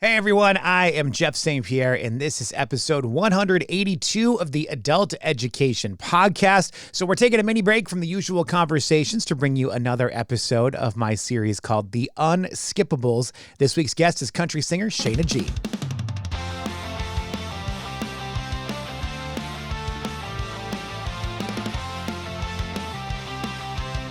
Hey everyone, I am Jeff St. Pierre, and this is episode 182 of the Adult Education Podcast. So we're taking a mini break from the usual conversations to bring you another episode of my series called The Unskippables. This week's guest is country singer Sheyna Gee.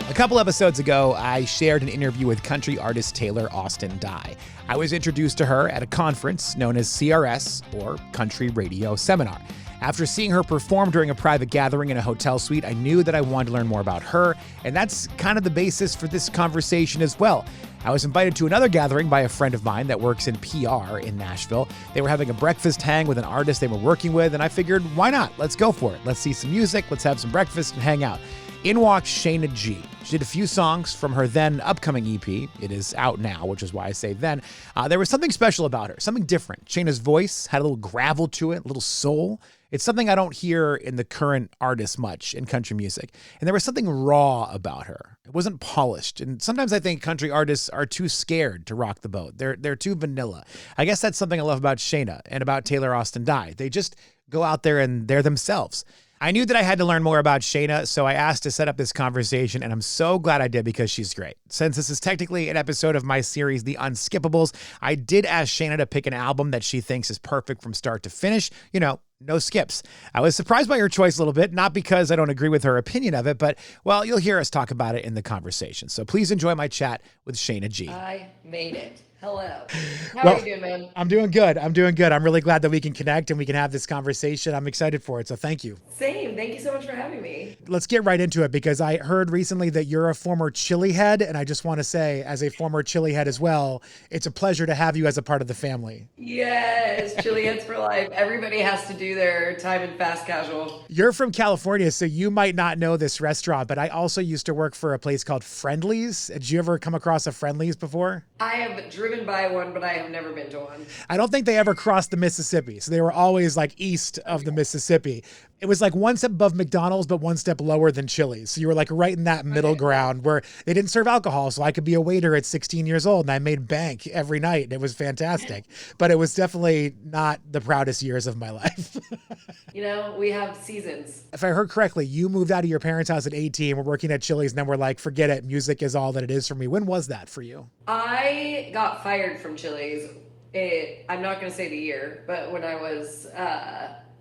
A couple episodes ago, I shared an interview with country artist Taylor Austin Dye. I was introduced to her at a conference known as CRS, or Country Radio Seminar. After seeing her perform during a private gathering in a hotel suite, I knew that I wanted to learn more about her, and that's kind of the basis for this conversation as well. I was invited to another gathering by a friend of mine that works in PR in Nashville. They were having a breakfast hang with an artist they were working with, and I figured, why not? Let's go for it. Let's see some music, let's have some breakfast and hang out. In walked Sheyna Gee. She did a few songs from her then upcoming EP. It is out now, which is why I say then. There was something special about her, something different. Sheyna's voice had a little gravel to it, a little soul. It's something I don't hear in the current artists much in country music. And there was something raw about her. It wasn't polished. And sometimes I think country artists are too scared to rock the boat. They're too vanilla. I guess that's something I love about Sheyna and about Taylor Austin Dye. They just go out there and they're themselves. I knew that I had to learn more about Sheyna, so I asked to set up this conversation, and I'm so glad I did because she's great. Since this is technically an episode of my series, The Unskippables, I did ask Sheyna to pick an album that she thinks is perfect from start to finish. You know, no skips. I was surprised by her choice a little bit, not because I don't agree with her opinion of it, but, well, you'll hear us talk about it in the conversation. So please enjoy my chat with Sheyna Gee. I made it. Hello. How are you doing, man? I'm doing good. I'm really glad that we can connect and we can have this conversation. I'm excited for it, so thank you. Same. Thank you so much for having me. Let's get right into it because I heard recently that you're a former Chili head, and I just want to say, as a former Chili head as well, it's a pleasure to have you as a part of the family. Yes, Chili heads for life. Everybody has to do their time in fast casual. You're from California, so you might not know this restaurant, but I also used to work for a place called Friendly's. Did you ever come across a Friendly's before? I have driven by one, but I have never been to one. I don't think they ever crossed the Mississippi, so they were always like east of the Mississippi. It was like one step above McDonald's, but one step lower than Chili's. So you were like right in that middle ground where they didn't serve alcohol. So I could be a waiter at 16 years old and I made bank every night. And it was fantastic, but it was definitely not the proudest years of my life. You know, we have seasons. If I heard correctly, you moved out of your parents' house at 18, were working at Chili's, and then we're like, forget it. Music is all that it is for me. When was that for you? I got fired from Chili's. I'm not going to say the year, but when I was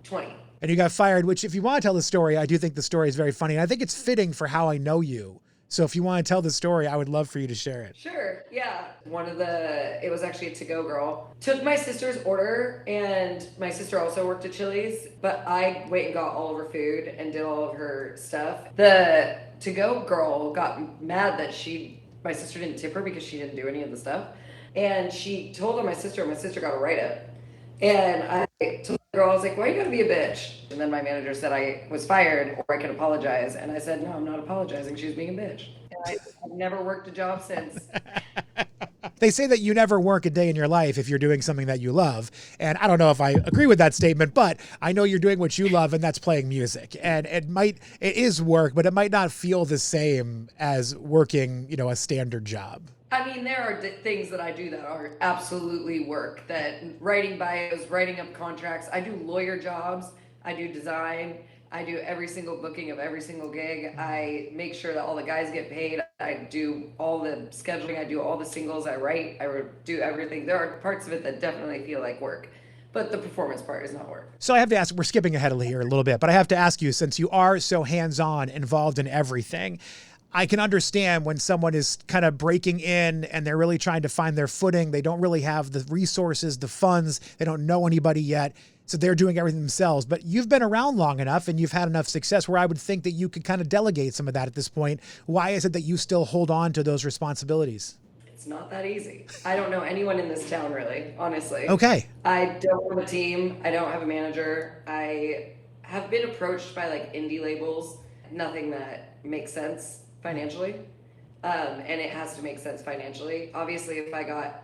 20. And you got fired, which if you want to tell the story, I do think the story is very funny. And I think it's fitting for how I know you. So if you want to tell the story, I would love for you to share it. Sure, yeah. It was actually a to-go girl. Took my sister's order, and my sister also worked at Chili's, but I went and got all of her food and did all of her stuff. The to-go girl got mad that my sister didn't tip her because she didn't do any of the stuff. And she told on my sister, and my sister got a write-up. And I told the girl, I was like, why you gotta be a bitch? And then my manager said I was fired or I could apologize. And I said, no, I'm not apologizing. She was being a bitch. And I've never worked a job since. They say that you never work a day in your life if you're doing something that you love. And I don't know if I agree with that statement, but I know you're doing what you love, and that's playing music. And it is work, but it might not feel the same as working, a standard job. I mean, there are things that I do that are absolutely work, that writing bios, writing up contracts. I do lawyer jobs. I do design. I do every single booking of every single gig. I make sure that all the guys get paid. I do all the scheduling. I do all the singles. I write. I do everything. There are parts of it that definitely feel like work, but the performance part is not work. So I have to ask, we're skipping ahead here a little bit, but I have to ask you, since you are so hands-on, involved in everything, I can understand when someone is kind of breaking in and they're really trying to find their footing. They don't really have the resources, the funds. They don't know anybody yet. So they're doing everything themselves. But you've been around long enough and you've had enough success where I would think that you could kind of delegate some of that at this point. Why is it that you still hold on to those responsibilities? It's not that easy. I don't know anyone in this town, really, honestly. Okay. I don't have a team. I don't have a manager. I have been approached by like indie labels. Nothing that makes sense financially, and it has to make sense financially. Obviously, if I got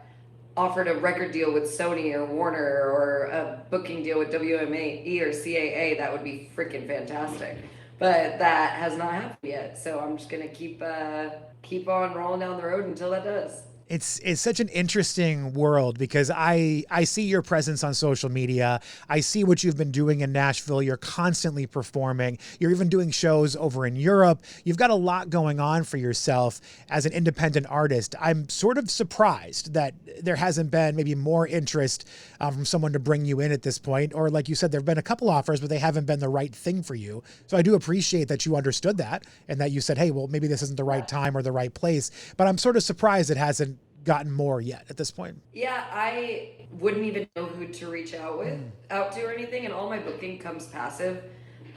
offered a record deal with Sony or Warner or a booking deal with WME or CAA, that would be freaking fantastic. But that has not happened yet, so I'm just gonna keep on rolling down the road until that does. It's such an interesting world because I see your presence on social media. I see what you've been doing in Nashville. You're constantly performing. You're even doing shows over in Europe. You've got a lot going on for yourself as an independent artist. I'm sort of surprised that there hasn't been maybe more interest from someone to bring you in at this point. Or like you said, there have been a couple offers, but they haven't been the right thing for you. So I do appreciate that you understood that and that you said, hey, well, maybe this isn't the right time or the right place. But I'm sort of surprised it hasn't gotten more yet at this point. Yeah, I wouldn't even know who to reach out to or anything, and all my booking comes passive.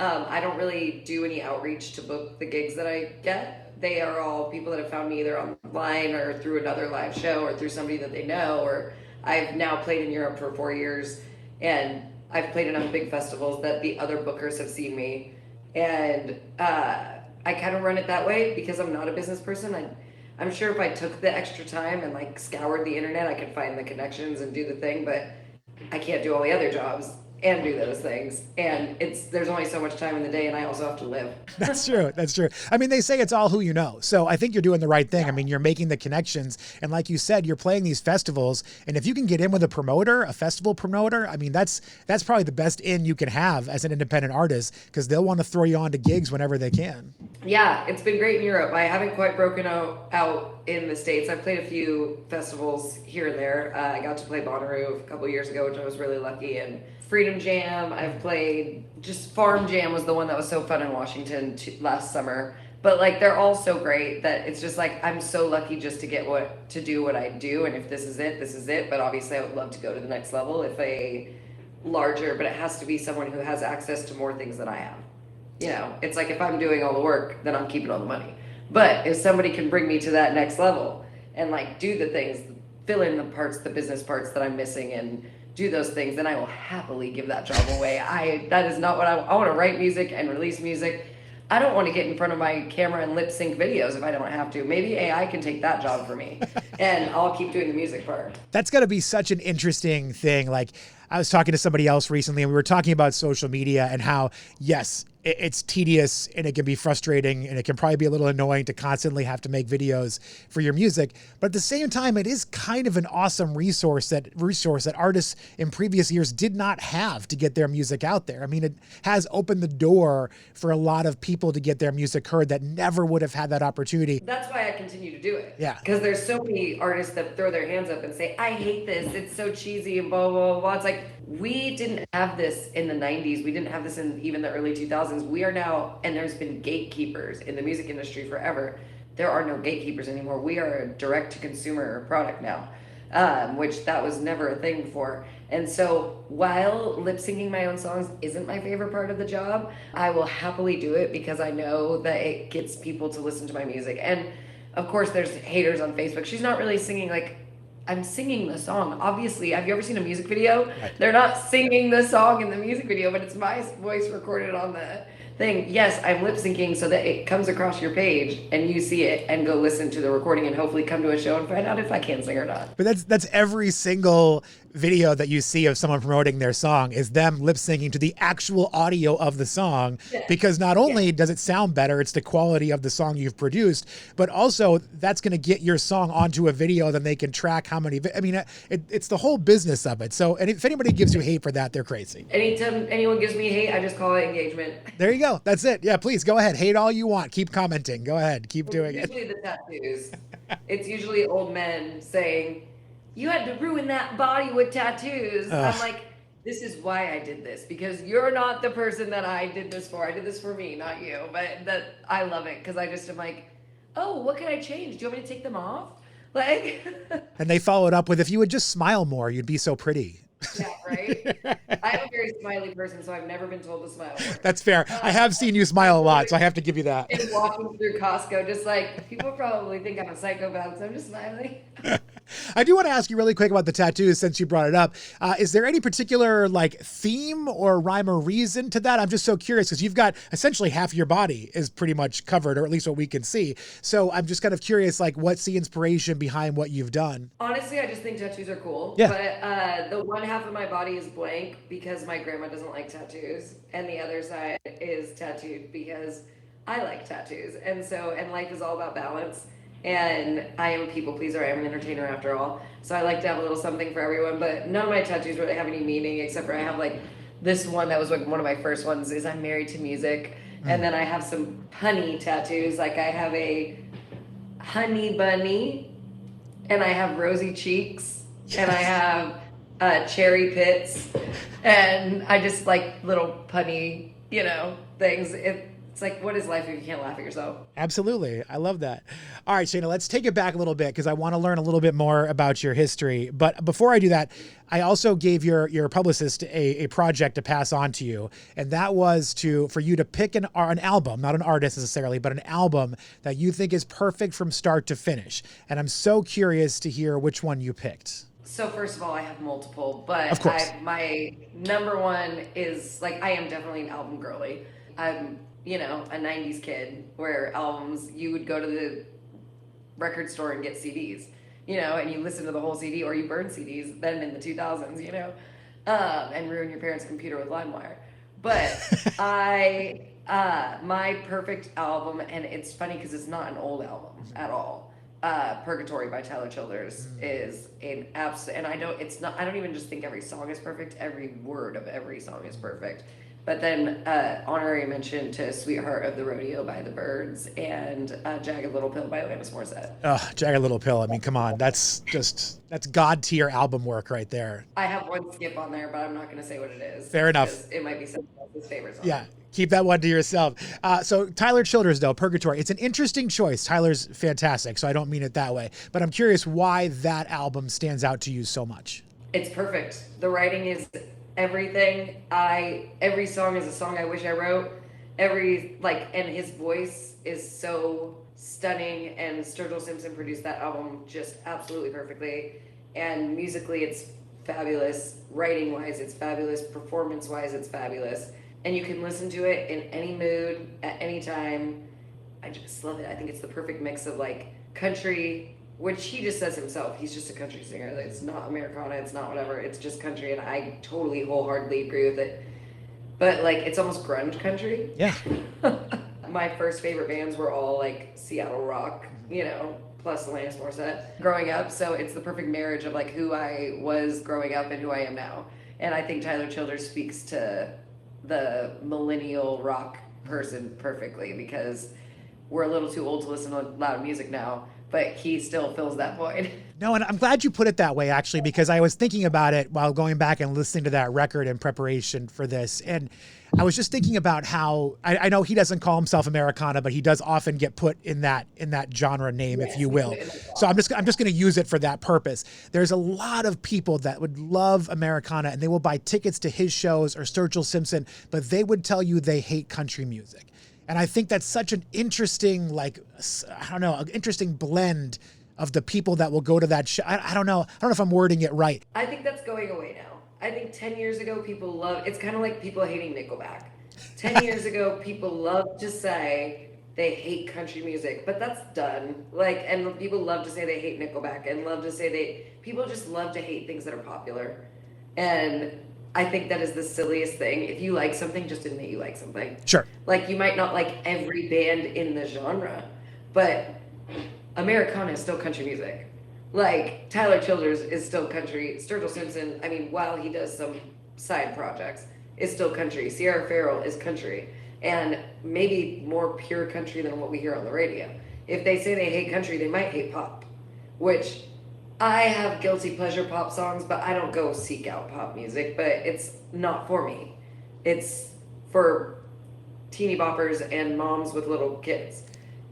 I don't really do any outreach to book the gigs that I get. They are all people that have found me either online or through another live show or through somebody that they know. Or I've now played in Europe for 4 years, and I've played enough big festivals that the other bookers have seen me, and I kind of run it that way because I'm not a business person. I'm sure if I took the extra time and like scoured the internet, I could find the connections and do the thing, but I can't do all the other jobs and do those things. And there's only so much time in the day, and I also have to live. That's true. That's true. I mean, they say it's all who you know. So I think you're doing the right thing. I mean, you're making the connections. And like you said, you're playing these festivals. And if you can get in with a promoter, a festival promoter, I mean, that's probably the best in you can have as an independent artist, because they'll want to throw you on to gigs whenever they can. Yeah, it's been great in Europe. I haven't quite broken out in the States. I've played a few festivals here and there. I got to play Bonnaroo a couple years ago, which I was really lucky in. Freedom Jam, I've played, just Farm Jam was the one that was so fun in Washington last summer. But like, they're all so great that it's just like, I'm so lucky just to get to do what I do. And if this is it, this is it. But obviously I would love to go to the next level if but it has to be someone who has access to more things than I have. You know, it's like if I'm doing all the work, then I'm keeping all the money. But if somebody can bring me to that next level and like do the things, fill in the parts, the business parts that I'm missing and do those things, then I will happily give that job away. That is not what I want to write music and release music. I don't want to get in front of my camera and lip sync videos if I don't have to. Maybe AI can take that job for me and I'll keep doing the music part. That's got to be such an interesting thing. Like, I was talking to somebody else recently and we were talking about social media and how, yes, it's tedious and it can be frustrating and it can probably be a little annoying to constantly have to make videos for your music. But at the same time, it is kind of an awesome resource that artists in previous years did not have to get their music out there. I mean, it has opened the door for a lot of people to get their music heard that never would have had that opportunity. That's why I continue to do it. Yeah. Because there's so many artists that throw their hands up and say, I hate this. It's so cheesy and blah, blah, blah. It's like, we didn't have this in the 90s. We didn't have this in even the early 2000s. We are now, and there's been gatekeepers in the music industry forever. There are no gatekeepers anymore. We are a direct-to-consumer product now, which that was never a thing before. And so while lip-syncing my own songs isn't my favorite part of the job, I will happily do it because I know that it gets people to listen to my music. And of course, there's haters on Facebook. She's not really singing like, I'm singing the song. Obviously, have you ever seen a music video? Right. They're not singing the song in the music video, but it's my voice recorded on the thing. Yes, I'm lip syncing so that it comes across your page and you see it and go listen to the recording and hopefully come to a show and find out if I can sing or not. But that's every single video that you see of someone promoting their song is them lip syncing to the actual audio of the song, because not only does it sound better, it's the quality of the song you've produced, but also that's going to get your song onto a video, then they can track how many, I mean, it's the whole business of it. So, and if anybody gives you hate for that, they're crazy. Anytime anyone gives me hate, I just call it engagement. There you go. That's it. Yeah, please go ahead. Hate all you want. Keep commenting. Go ahead. Keep doing it. Usually the tattoos. It's usually old men saying, you had to ruin that body with tattoos. I'm like, this is why I did this, because you're not the person that I did this for. I did this for me, not you. But that I love it because I just am like, oh, what can I change? Do you want me to take them off? Like, and they followed up with, if you would just smile more, you'd be so pretty. Yeah, right? I'm a very smiley person, so I've never been told to smile more. That's fair. I have seen you smile a lot, so I have to give you that. And walking through Costco, just like, people probably think I'm a psychopath, so I'm just smiling. I do want to ask you really quick about the tattoos since you brought it up. Is there any particular like theme or rhyme or reason to that? I'm just so curious because you've got essentially half your body is pretty much covered, or at least what we can see. So I'm just kind of curious, like, what's the inspiration behind what you've done? Honestly, I just think tattoos are cool. Yeah. But the one half of my body is blank because my grandma doesn't like tattoos, and the other side is tattooed because I like tattoos. And life is all about balance. And I am a people pleaser. I am an entertainer after all. So I like to have a little something for everyone. But none of my tattoos really have any meaning, except for I have like this one that was like one of my first ones is I'm married to music. And then I have some honey tattoos. Like I have a honey bunny, and I have rosy cheeks, and I have cherry pits, and I just like little punny, things. It's like, what is life if you can't laugh at yourself? Absolutely. I love that. All right, Sheyna, let's take it back a little bit because I want to learn a little bit more about your history. But before I do that, I also gave your publicist a project to pass on to you. And that was for you to pick an album, not an artist necessarily, but an album that you think is perfect from start to finish. And I'm so curious to hear which one you picked. So first of all, I have multiple, but of course. My number one is like, I am definitely an album girly. I'm a 90s kid where albums, you would go to the record store and get CDs, and you listen to the whole CD, or you burn CDs then in the 2000s, and ruin your parents' computer with LimeWire. But my perfect album, and it's funny because it's not an old album at all. Purgatory by Tyler Childers is an absolute, and I don't even just think every song is perfect. Every word of every song is perfect. But then honorary mention to Sweetheart of the Rodeo by the Byrds and Jagged Little Pill by Alanis Morissette. Oh, Jagged Little Pill. I mean, come on. That's God tier album work right there. I have one skip on there, but I'm not going to say what it is. Fair enough. It might be someone else's favorite song. Yeah. Keep that one to yourself. So Tyler Childers, though, Purgatory, it's an interesting choice. Tyler's fantastic, so I don't mean it that way. But I'm curious why that album stands out to you so much. It's perfect. The writing is everything. Every song is a song I wish I wrote. And his voice is so stunning, and Sturgill Simpson produced that album just absolutely perfectly. And musically, it's fabulous. Writing wise, it's fabulous. Performance wise, it's fabulous. And you can listen to it in any mood at any time. I just love it. I think it's the perfect mix of like country, which he just says himself. He's just a country singer. It's not Americana. It's not whatever. It's just country, and I totally wholeheartedly agree with it. But like, it's almost grunge country. Yeah. My first favorite bands were all like Seattle rock, plus Alanis Morissette growing up. So it's the perfect marriage of like who I was growing up and who I am now. And I think Tyler Childers speaks to the millennial rock person perfectly, because we're a little too old to listen to loud music now, but he still fills that void. No, and I'm glad you put it that way, actually, because I was thinking about it while going back and listening to that record in preparation for this. And I was just thinking about how I know he doesn't call himself Americana, but he does often get put in that genre name, yes, if you will. So I'm just going to use it for that purpose. There's a lot of people that would love Americana, and they will buy tickets to his shows or Sturgill Simpson, but they would tell you they hate country music. And I think that's such an interesting, interesting blend of the people that will go to that show. I don't know if I'm wording it right. I think that's going away now. I think 10 years ago, it's kind of like people hating Nickelback. 10 years ago, people loved to say they hate country music, but that's done. And people love to say they hate Nickelback, and love to say people just love to hate things that are popular. And I think that is the silliest thing. If you like something, just admit you like something. Sure. Like, you might not like every band in the genre, but Americana is still country music. Like, Tyler Childers is still country. Sturgill Simpson, while he does some side projects, is still country. Sierra Farrell is country. And maybe more pure country than what we hear on the radio. If they say they hate country, they might hate pop. Which, I have guilty pleasure pop songs, but I don't go seek out pop music. But it's not for me. It's for teeny boppers and moms with little kids.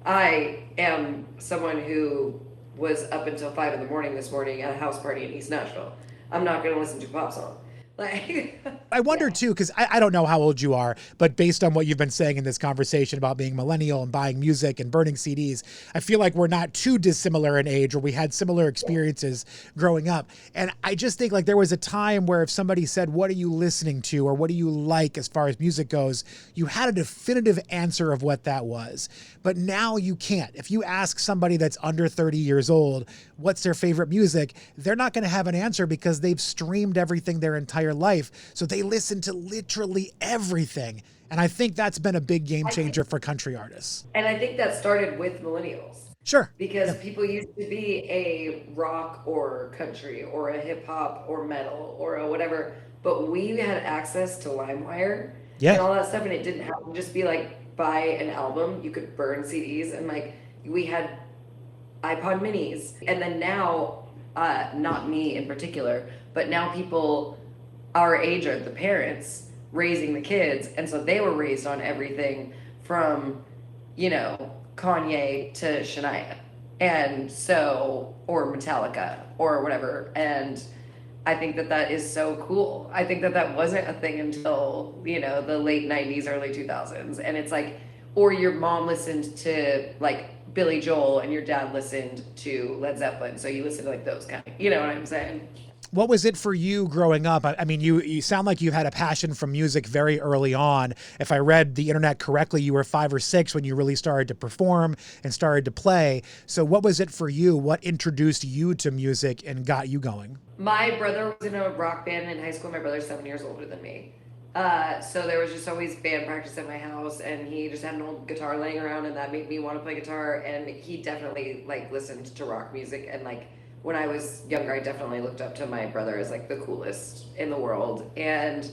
I am someone who was up until 5 a.m. this morning at a house party in East Nashville. I'm not going to listen to a pop song. I wonder too, because I don't know how old you are, but based on what you've been saying in this conversation about being millennial and buying music and burning CDs, I feel like we're not too dissimilar in age, or we had similar experiences growing up. And I just think like there was a time where if somebody said, what are you listening to, or what do you like as far as music goes, you had a definitive answer of what that was. But now you can't. If you ask somebody that's under 30 years old, what's their favorite music, they're not going to have an answer because they've streamed everything their entire life. So they listen to literally everything. And I think that's been a big game changer for country artists. And I think that started with millennials. Sure. because people used to be a rock or country or a hip hop or metal or a whatever, but we had access to LimeWire and Yeah. all that stuff, and it didn't have to just be like buy an album. You could burn CDs, and like we had iPod minis, and then now, not me in particular, but now people our age are the parents raising the kids, and so they were raised on everything from, Kanye to Shania, and so or Metallica or whatever, and I think that that is so cool. I think that that wasn't a thing until the late '90s, early 2000s, and it's like, or your mom listened to like Billy Joel and your dad listened to Led Zeppelin, so you listen to like those kind of, you know what I'm saying? What was it for you growing up? I mean, you sound like you had a passion for music very early on. If I read the internet correctly, you were 5 or 6 when you really started to perform and started to play. So what was it for you? What introduced you to music and got you going? My brother was in a rock band in high school. My brother's 7 years older than me. So there was just always band practice at my house, and he just had an old guitar laying around, and that made me want to play guitar. And he definitely like listened to rock music, and like when I was younger, I definitely looked up to my brother as like the coolest in the world. And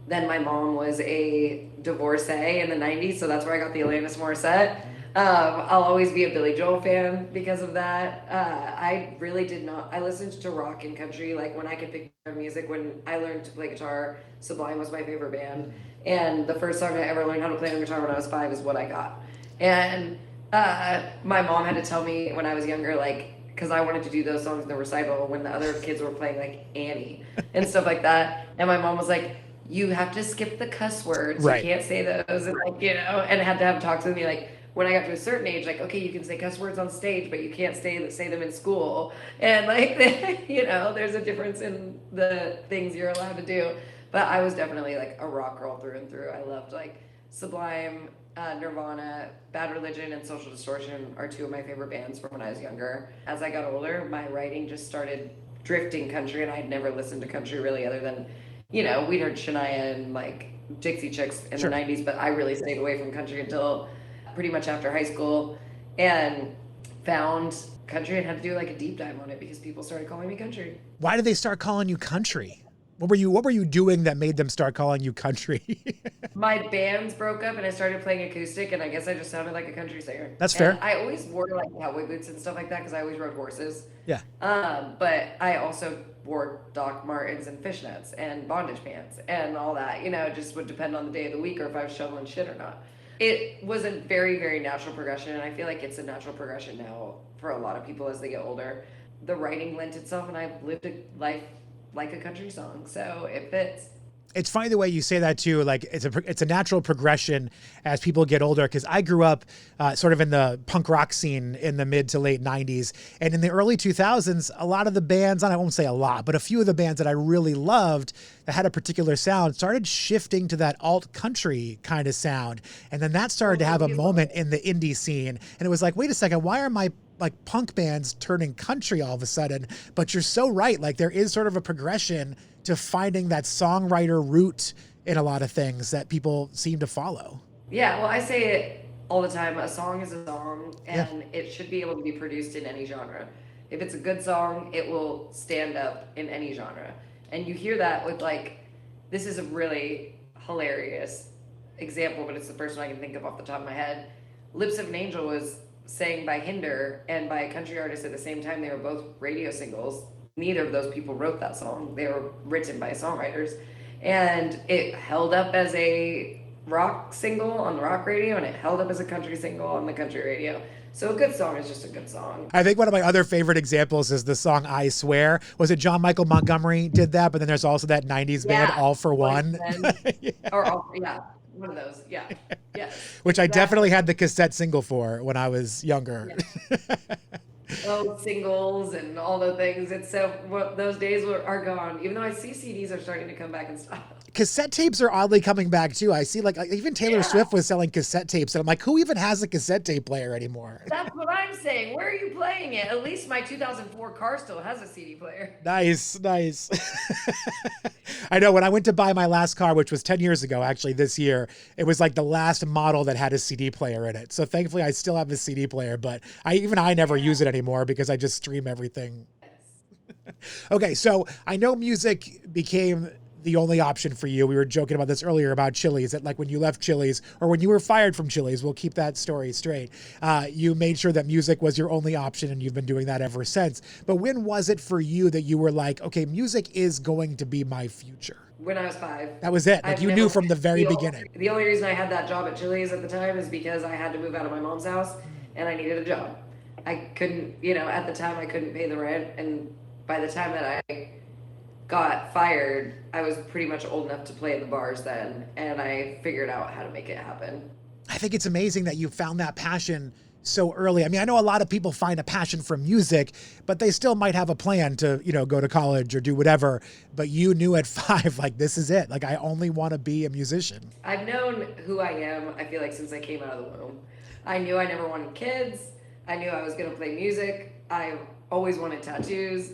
then my mom was a divorcee in the '90s, so that's where I got the Alanis Morissette. I'll always be a Billy Joel fan because of that. I really did not. I listened to rock and country like when I could pick up music. When I learned to play guitar, Sublime was my favorite band, and the first song I ever learned how to play on guitar when I was 5 is What I Got. And my mom had to tell me when I was younger, like, because I wanted to do those songs in the recital when the other kids were playing like Annie and stuff like that. And my mom was like, you have to skip the cuss words. Right. You can't say those. And like, and had to have talks with me like, when I got to a certain age, like, okay, you can say cuss words on stage, but you can't say them in school. And like, there's a difference in the things you're allowed to do. But I was definitely like a rock girl through and through. I loved like Sublime, Nirvana, Bad Religion, and Social Distortion are 2 of my favorite bands from when I was younger. As I got older, my writing just started drifting country, and I had never listened to country really other than, we'd heard Shania and like Dixie Chicks in Sure. the '90s, but I really stayed away from country until pretty much after high school, and found country and had to do like a deep dive on it because people started calling me country. Why did they start calling you country? What were you doing that made them start calling you country? My bands broke up and I started playing acoustic, and I guess I just sounded like a country singer. That's fair. And I always wore like cowboy boots and stuff like that because I always rode horses. Yeah. But I also wore Doc Martens and fishnets and bondage pants and all that. It just would depend on the day of the week or if I was shoveling shit or not. It was a very, very natural progression, and I feel like it's a natural progression now for a lot of people as they get older. The writing lent itself, and I've lived a life like a country song, so it fits. It's funny the way you say that too. Like it's a natural progression as people get older. Because I grew up sort of in the punk rock scene in the mid to late '90s, and in the early 2000s, a lot of the bands, and I won't say a lot, but a few of the bands that I really loved that had a particular sound started shifting to that alt country kind of sound, and then that started to have a moment in the indie scene, and it was like, wait a second, why are my like punk bands turning country all of a sudden? But you're so right. Like there is sort of a progression to finding that songwriter route in a lot of things that people seem to follow. Yeah, well, I say it all the time. A song is a song, and it should be able to be produced in any genre. If it's a good song, it will stand up in any genre. And you hear that with like, this is a really hilarious example, but it's the first one I can think of off the top of my head. Lips of an Angel was sang by Hinder and by a country artist at the same time. They were both radio singles. Neither of those people wrote that song. They were written by songwriters. And it held up as a rock single on the rock radio, and it held up as a country single on the country radio. So a good song is just a good song. I think one of my other favorite examples is the song I Swear. Was it John Michael Montgomery did that? But then there's also that 90s band All for One. One of those. Yeah. Yes. Which I definitely had the cassette single for when I was younger. Yeah. Oh, singles and all the things. It's so, those days are gone. Even though I see CDs are starting to come back in style. Cassette tapes are oddly coming back too. I see like even Taylor Swift was selling cassette tapes, and I'm like, who even has a cassette tape player anymore? That's what I'm saying. Where are you playing it? At least my 2004 car still has a CD player. Nice. I know when I went to buy my last car, which was 10 years ago, actually this year, it was like the last model that had a CD player in it. So thankfully I still have a CD player, but I never use it anymore because I just stream everything. Okay, so I know music became the only option for you. We were joking about this earlier about Chili's, that like when you left Chili's or when you were fired from Chili's, we'll keep that story straight. You made sure that music was your only option and you've been doing that ever since. But when was it for you that you were like, okay, music is going to be my future? When I was 5. That was it. Like you knew from the very beginning. The only reason I had that job at Chili's at the time is because I had to move out of my mom's house and I needed a job. I couldn't, at the time I couldn't pay the rent. And by the time that I got fired, I was pretty much old enough to play in the bars then, and I figured out how to make it happen. I think it's amazing that you found that passion so early. I mean, I know a lot of people find a passion for music, but they still might have a plan to, go to college or do whatever. But you knew at 5, like, this is it. Like, I only want to be a musician. I've known who I am, I feel like, since I came out of the womb. I knew I never wanted kids. I knew I was going to play music. I always wanted tattoos.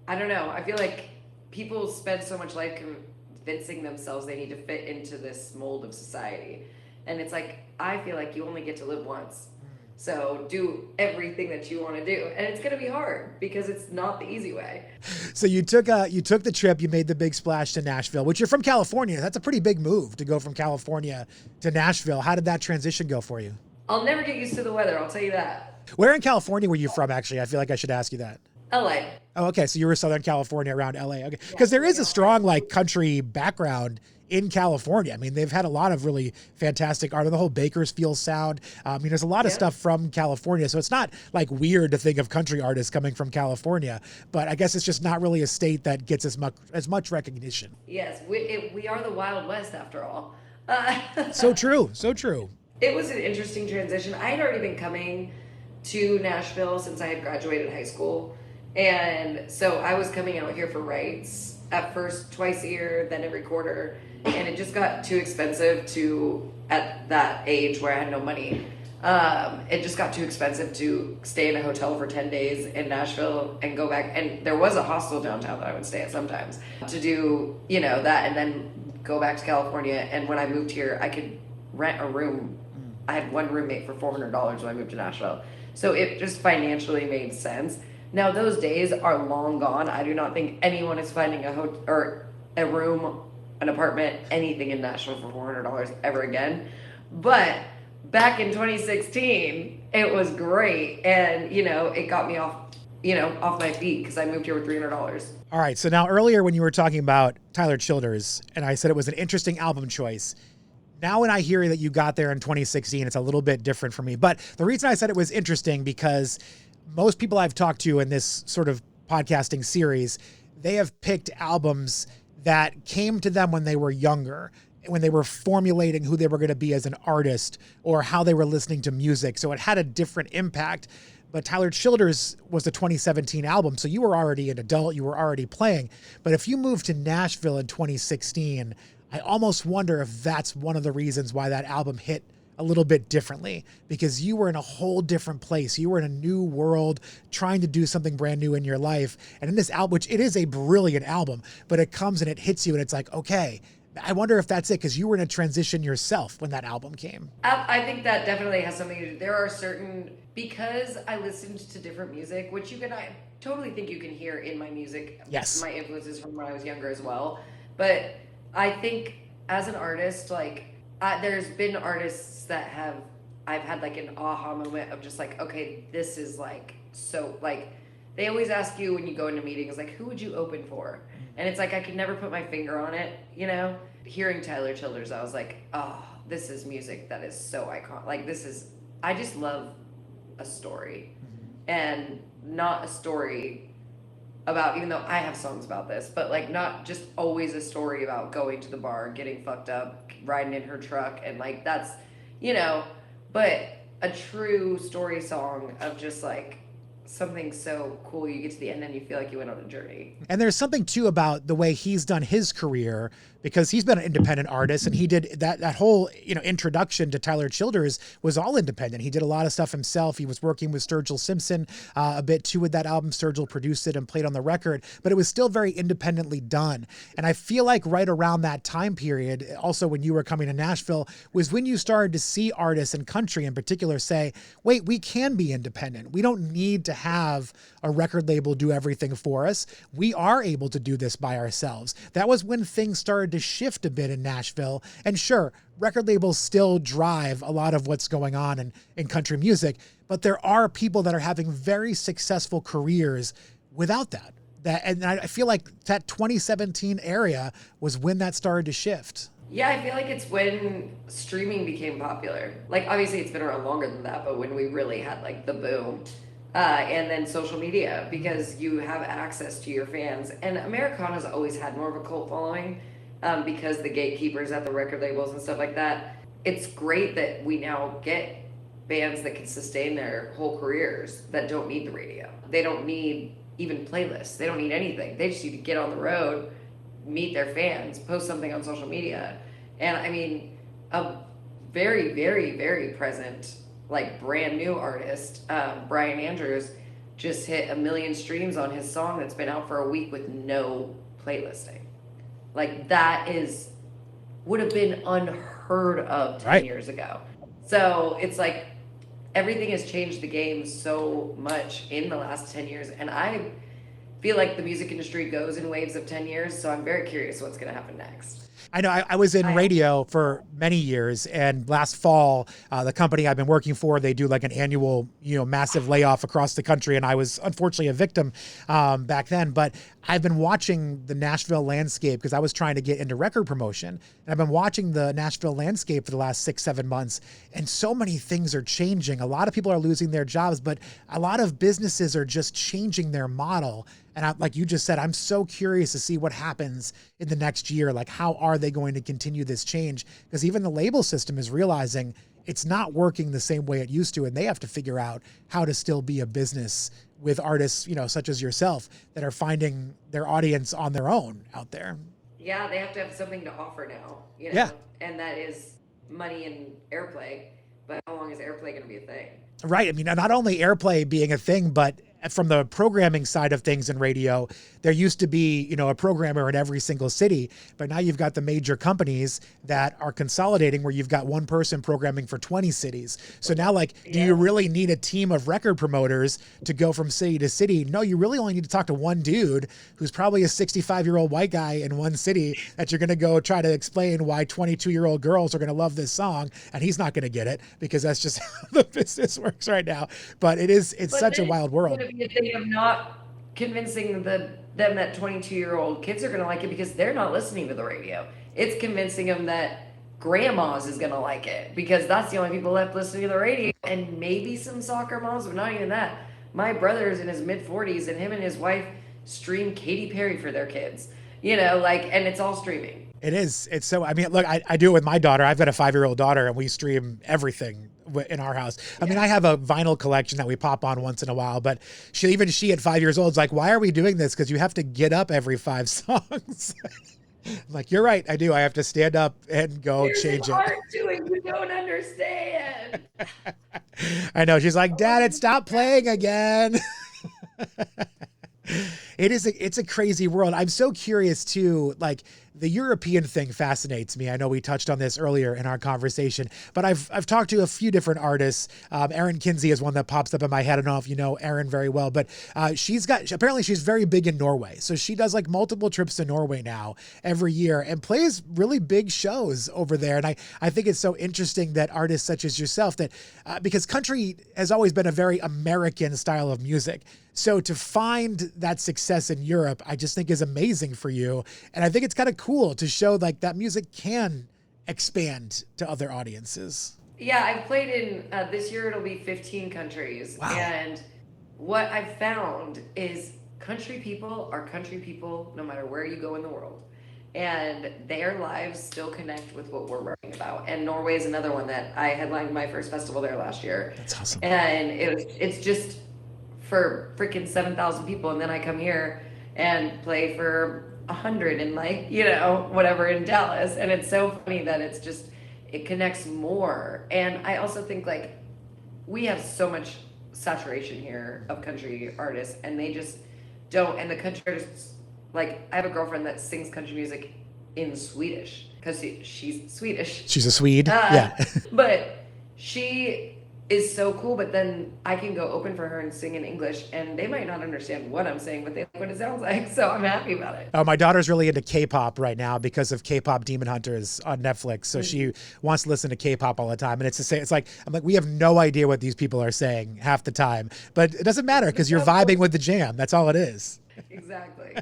I don't know. I feel like people spend so much life convincing themselves they need to fit into this mold of society. And it's like, I feel like you only get to live once. So do everything that you want to do. And it's going to be hard because it's not the easy way. So you took the trip, you made the big splash to Nashville, which you're from California. That's a pretty big move to go from California to Nashville. How did that transition go for you? I'll never get used to the weather. I'll tell you that. Where in California were you from, actually? I feel like I should ask you that. LA. Oh, okay. So you were Southern California around LA. Okay. Because there is a strong country background in California. I mean, they've had a lot of really fantastic art. The whole Bakersfield sound. There's a lot of stuff from California. So it's not weird to think of country artists coming from California, but I guess it's just not really a state that gets as much recognition. Yes. We are the Wild West after all. So true. So true. It was an interesting transition. I had already been coming to Nashville since I had graduated high school. And so I was coming out here for rights at first twice a year, then every quarter. And it just got too expensive at that age where I had no money. It just got too expensive to stay in a hotel for 10 days in Nashville and go back. And there was a hostel downtown that I would stay at sometimes to do, that and then go back to California. And when I moved here, I could rent a room. I had one roommate for $400 when I moved to Nashville. So it just financially made sense. Now, those days are long gone. I do not think anyone is finding a room, an apartment, anything in Nashville for $400 ever again. But back in 2016, it was great. And, it got me off my feet because I moved here with $300. All right. So now earlier when you were talking about Tyler Childers, and I said it was an interesting album choice. Now when I hear that you got there in 2016, it's a little bit different for me. But the reason I said it was interesting because most people I've talked to in this sort of podcasting series, they have picked albums that came to them when they were younger, when they were formulating who they were going to be as an artist or how they were listening to music. So it had a different impact. But Tyler Childers was the 2017 album. So you were already an adult, you were already playing. But if you moved to Nashville in 2016, I almost wonder if that's one of the reasons why that album hit a little bit differently, because you were in a whole different place. You were in a new world trying to do something brand new in your life. And in this album, which it is a brilliant album, but it comes and it hits you and it's like, okay, I wonder if that's it, because you were in a transition yourself when that album came. I think that definitely has something to do. There are because I listened to different music, which I totally think you can hear in my music. Yes. My influences from when I was younger as well. But I think as an artist, there's been artists that I've had an aha moment of just okay, this is so they always ask you when you go into meetings, who would you open for? And it's I could never put my finger on it, Hearing Tyler Childers, I was oh, this is music that is so iconic. I just love a story, and not a story about, even though I have songs about this, but not just always a story about going to the bar, getting fucked up, riding in her truck, and that's, but a true story song of just something so cool. You get to the end and you feel like you went on a journey. And there's something too about the way he's done his career, because he's been an independent artist, and he did that whole, introduction to Tyler Childers was all independent. He did a lot of stuff himself. He was working with Sturgill Simpson a bit too with that album. Sturgill produced it and played on the record, but it was still very independently done. And I feel like right around that time period, also when you were coming to Nashville, was when you started to see artists and country in particular say, wait, we can be independent. We don't need to have a record label do everything for us. We are able to do this by ourselves. That was when things started to shift a bit in Nashville. And sure, record labels still drive a lot of what's going on in country music, but there are people that are having very successful careers without that. And I feel like that 2017 area was when that started to shift. Yeah, I feel like it's when streaming became popular. Like, obviously it's been around longer than that, but when we really had like the boom. And then social media, because you have access to your fans. And Americana's always had more of a cult following, because the gatekeepers at the record labels and stuff like that. It's great that we now get bands that can sustain their whole careers that don't need the radio. They don't need even playlists. They don't need anything. They just need to get on the road, meet their fans, post something on social media. And I mean, a very, very, very present, like brand new artist, Brian Andrews, just hit 1 million streams on his song that's been out for a week with no playlisting. Like, that would have been unheard of 10 years ago. So it's like everything has changed the game so much in the last 10 years. And I feel like the music industry goes in waves of 10 years. So I'm very curious what's going to happen next. I know I was in radio for many years, and last fall, the company I've been working for, they do like an annual, massive layoff across the country. And I was unfortunately a victim back then, but I've been watching the Nashville landscape because I was trying to get into record promotion. And I've been watching the Nashville landscape for the last 6-7 months. And so many things are changing. A lot of people are losing their jobs, but a lot of businesses are just changing their model. And like you just said, I'm so curious to see what happens in the next year. Like, how are they going to continue this change? Because even the label system is realizing it's not working the same way it used to. And they have to figure out how to still be a business with artists, such as yourself, that are finding their audience on their own out there. Yeah, they have to have something to offer now, Yeah. And that is money and airplay. But how long is airplay going to be a thing? Right. I mean, not only airplay being a thing, but from the programming side of things in radio, there used to be, a programmer in every single city, but now you've got the major companies that are consolidating where you've got one person programming for 20 cities. So now, do you really need a team of record promoters to go from city to city? No, you really only need to talk to one dude who's probably a 65-year-old white guy in one city that you're going to go try to explain why 22-year-old girls are going to love this song. And he's not going to get it because that's just how the business works right now. But it's such a wild world. Be a thing of not convincing them that 22-year-old kids are going to like it because they're not listening to the radio. It's convincing them that grandmas is going to like it because that's the only people left listening to the radio, and maybe some soccer moms, but not even that. My brother's in his mid-40s, and him and his wife stream Katy Perry for their kids, and it's all streaming. It is. It's so, I mean, look, I do it with my daughter. I've got a 5-year-old daughter, and we stream everything in our house. I mean, I have a vinyl collection that we pop on once in a while, but she at 5 years old is like, why are we doing this? Because you have to get up every 5 songs. I'm like, you're right. I do. I have to stand up and go change it. Hard doing. You don't understand. I know. She's like, Dad, stop playing again. It's a crazy world. I'm so curious too, the European thing fascinates me. I know we touched on this earlier in our conversation, but I've talked to a few different artists. Erin Kinsey is one that pops up in my head. I don't know if you know Erin very well, but apparently she's very big in Norway. So she does multiple trips to Norway now every year and plays really big shows over there. And I think it's so interesting that artists such as yourself because country has always been a very American style of music. So to find that success in Europe, I just think is amazing for you. And I think it's kind of cool to show that music can expand to other audiences. Yeah, I've played in, this year it'll be 15 countries. Wow. And what I've found is country people are country people no matter where you go in the world. And their lives still connect with what we're writing about. And Norway is another one that I headlined my first festival there last year. That's awesome. And it's just for freaking 7,000 people, and then I come here and play for 100 in like, you know, whatever in Dallas. And it's so funny that it's just, it connects more. And I also think like we have so much saturation here of country artists, and they just don't. And the country artists, like, I have a girlfriend that sings country music in Swedish because she's Swedish. She's a Swede. Yeah. But she is so cool. But then I can go open for her and sing in English, and they might not understand what I'm saying, but they like what it sounds like. So I'm happy about it. Oh, my daughter's really into K-pop right now because of K-pop Demon Hunters on Netflix. So she wants to listen to K-pop all the time. And it's the same. It's like, I'm like, we have no idea what these people are saying half the time, but it doesn't matter because you're vibing with the jam. That's all it is. Exactly.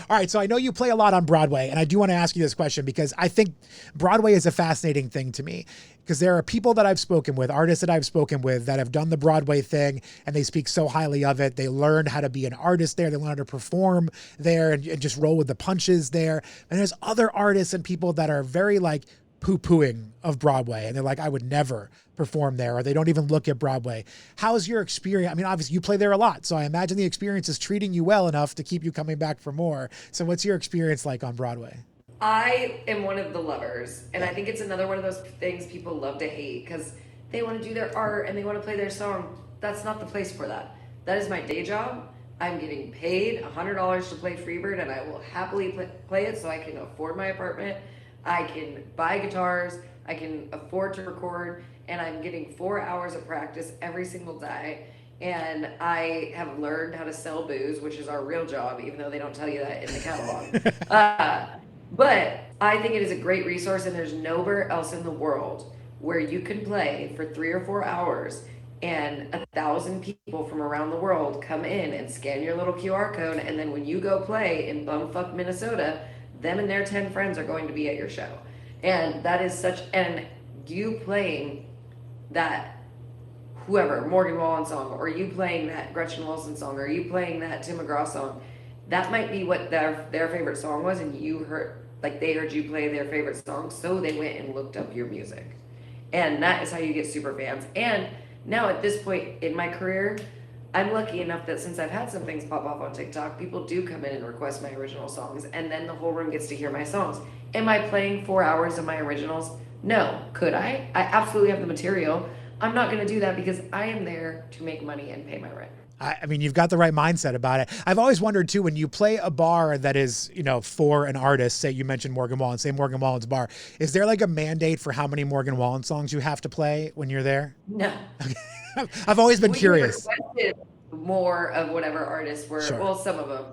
All right. So I know you play a lot on Broadway, and I do want to ask you this question because I think Broadway is a fascinating thing to me, because there are people that I've spoken with, artists that I've spoken with that have done the Broadway thing, and they speak so highly of it. They learned how to be an artist there. They learned how to perform there and just roll with the punches there. And there's other artists and people that are very like poo-pooing of Broadway, and they're like, I would never perform there, or they don't even look at Broadway. How's your experience? I mean, obviously you play there a lot, so I imagine the experience is treating you well enough to keep you coming back for more. So what's your experience like on Broadway? I am one of the lovers, and I think it's another one of those things people love to hate because they want to do their art and they want to play their song. That's not the place for that. That is my day job. I'm getting paid $100 to play Freebird, and I will happily play it so I can afford my apartment. I can buy guitars, I can afford to record, and I'm getting 4 hours of practice every single day. And I have learned how to sell booze, which is our real job, even though they don't tell you that in the catalog. But I think it is a great resource, and there's nowhere else in the world where you can play for 3 or 4 hours and 1,000 people from around the world come in and scan your little QR code, and then when you go play in bumfuck Minnesota, them and their 10 friends are going to be at your show. And that is such, and you playing that whoever, Morgan Wallen song, or you playing that Gretchen Wilson song, or you playing that Tim McGraw song, that might be what their favorite song was, and you heard, like they heard you play their favorite song, so they went and looked up your music. And that is how you get super fans. And now at this point in my career, I'm lucky enough that since I've had some things pop off on TikTok, people do come in and request my original songs, and then the whole room gets to hear my songs. Am I playing 4 hours of my originals? No. Could I? I absolutely have the material. I'm not going to do that because I am there to make money and pay my rent. I mean, you've got the right mindset about it. I've always wondered too, when you play a bar that is, you know, for an artist, say you mentioned Morgan Wallen, say Morgan Wallen's bar, is there like a mandate for how many Morgan Wallen songs you have to play when you're there? No. I've always been curious. Requested more of whatever artists were, Sure. Well, some of them.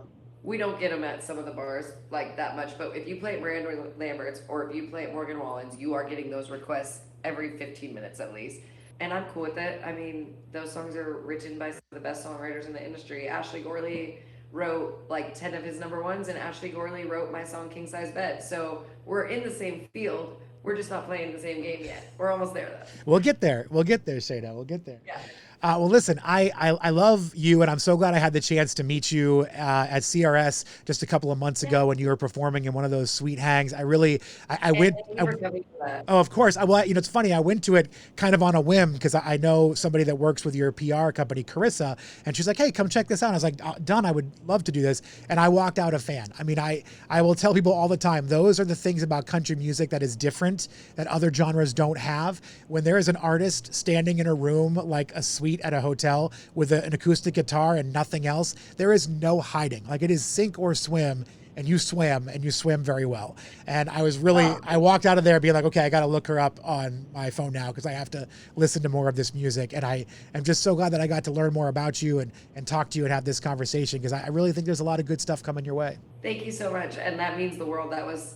We don't get them at some of the bars like that much, but if you play at Miranda Lambert's or if you play at Morgan Wallen's, you are getting those requests every 15 minutes at least. And I'm cool with it. I mean, those songs are written by some of the best songwriters in the industry. Ashley Gorley wrote like 10 of his number ones, and Ashley Gorley wrote my song King Size Bed. So we're in the same field. We're just not playing the same game yet. We're almost there though. We'll get there. We'll get there, Sheyna. We'll get there. Yeah. Well, listen, I love you, and I'm so glad I had the chance to meet you at CRS just a couple of months ago when you were performing in one of those sweet hangs. I went. Oh, of course. Well, you know, it's funny. I went to it kind of on a whim because I know somebody that works with your PR company, Carissa, and she's like, "Hey, come check this out." I was like, "Done. I would love to do this," and I walked out a fan. I mean, I will tell people all the time, those are the things about country music that is different that other genres don't have. When there is an artist standing in a room like a suite at a hotel with an acoustic guitar and nothing else, there is no hiding. Like, it is sink or swim, and you swim very well. And I was really, I walked out of there being like, okay, I got to look her up on my phone now because I have to listen to more of this music. And I am just so glad that I got to learn more about you and talk to you and have this conversation, because I really think there's a lot of good stuff coming your way. Thank you so much. And that means the world. That was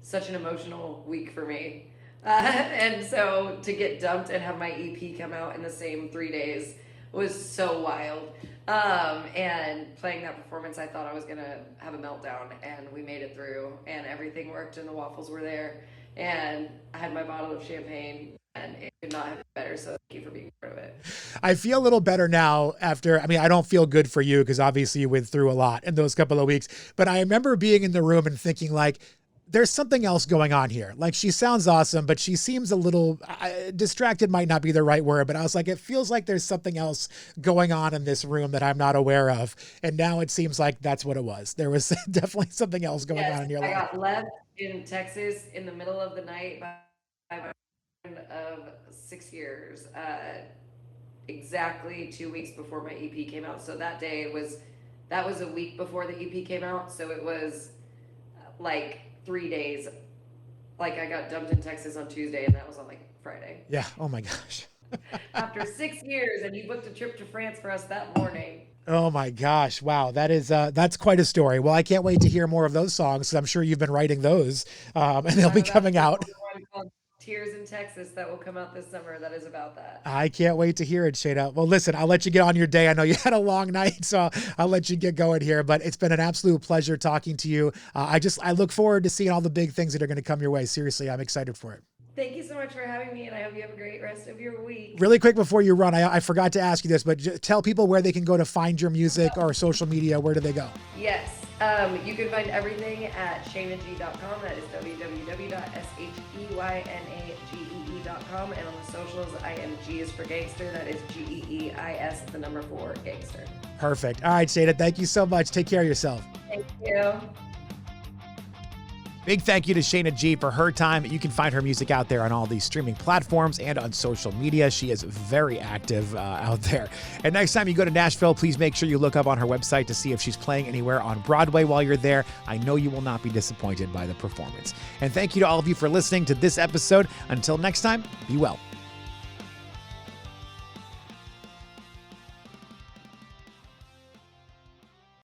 such an emotional week for me. And so to get dumped and have my EP come out in the same 3 days was so wild. And playing that performance, I thought I was going to have a meltdown, and we made it through, and everything worked, and the waffles were there, and I had my bottle of champagne, and it could not have been better. So thank you for being part of it. I feel a little better now after, I mean, I don't feel good for you because obviously you went through a lot in those couple of weeks, but I remember being in the room and thinking like, there's something else going on here. Like, she sounds awesome, but she seems a little distracted, might not be the right word, but I was like, it feels like there's something else going on in this room that I'm not aware of. And now it seems like that's what it was. There was definitely something else going on in your life. I got left in Texas in the middle of the night by my friend of 6 years, exactly 2 weeks before my EP came out. So that was a week before the EP came out. So it was like 3 days. Like, I got dumped in Texas on Tuesday, and that was on like Friday. Yeah. Oh my gosh. After 6 years, and you booked a trip to France for us that morning. Oh my gosh. Wow. That's quite a story. Well, I can't wait to hear more of those songs, 'cause I'm sure you've been writing those, and they'll be coming out. One called Tears in Texas that will come out this summer. That is about that. I can't wait to hear it, Sheyna. Well, listen, I'll let you get on your day. I know you had a long night, so I'll let you get going here, but it's been an absolute pleasure talking to you. I look forward to seeing all the big things that are going to come your way. Seriously, I'm excited for it. Thank you so much for having me, and I hope you have a great rest of your week. Really quick before you run, I forgot to ask you this, but tell people where they can go to find your music or social media. Where do they go? Yes. You can find everything at sheynagee.com. That is www.sheynagee.com. And on the socials, I am G is for gangster. That is GEEIS, the number 4, gangster. Perfect. All right, Sheyna, thank you so much. Take care of yourself. Thank you. Big thank you to Sheyna Gee for her time. You can find her music out there on all these streaming platforms and on social media. She is very active out there. And next time you go to Nashville, please make sure you look up on her website to see if she's playing anywhere on Broadway while you're there. I know you will not be disappointed by the performance. And thank you to all of you for listening to this episode. Until next time, be well.